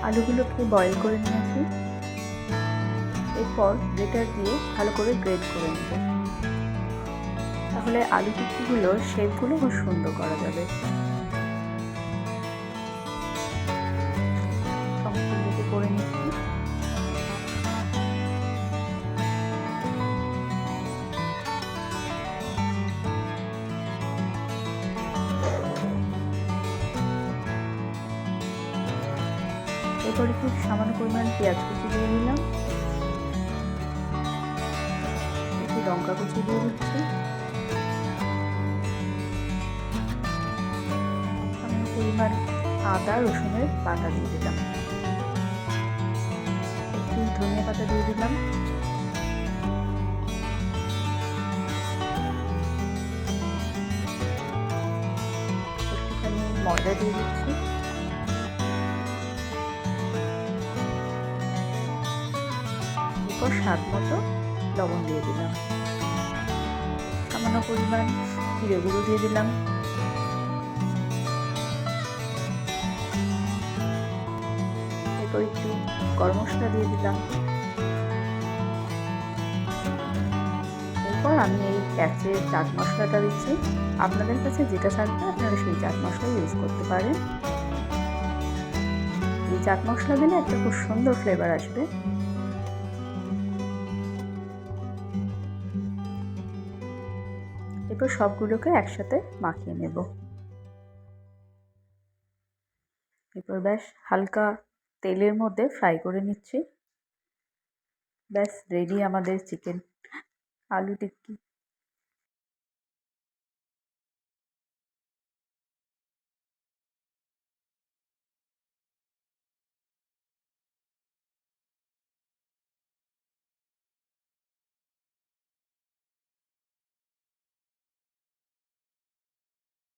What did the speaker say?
আলুগুলোকে বয়েল করে নিয়েছি। এরপর গ্রেটার দিয়ে ভালো করে গ্রেট করে নেব, তাহলে আলু টিক্কিগুলোর শেপগুলো খুব সুন্দর করা যাবে। সম্পূর্ণকে করে নিচ্ছি। এরপর একটু সামান্য পরিমাণ পেঁয়াজ কুচি দিয়ে দিলাম, একটু লঙ্কা কুচি দিয়ে দিচ্ছি, সামান্য পরিমাণ আদা রসুনের বাটা দিয়ে দিলাম, একটু ধনিয়া পাতা দিয়ে দিলাম, একটুখানি ময়দা দিয়ে দিচ্ছি, এরপর স্বাদ মতো লবণ দিয়ে দিলাম, সামান্য পরিমাণ জিরে গুঁড়ো দিয়ে দিলাম, এরপর একটু গরম মশলা দিয়ে দিলাম। এরপর আমি এই প্যাচে চাট মশলাটা দিচ্ছি, আপনাদের কাছে যেটা থাকবে আপনারা সেই চাট মশলা ইউজ করতে পারেন। এই চাট মশলা দিলে একটা খুব সুন্দর ফ্লেভার আসবে। এরপর সবগুলোকে একসাথে মাখিয়ে নেব। এরপর ব্যাস হালকা তেলের মধ্যে ফ্রাই করে নিচ্ছি। ব্যাস রেডি আমাদের চিকেন আলু টিক্কি।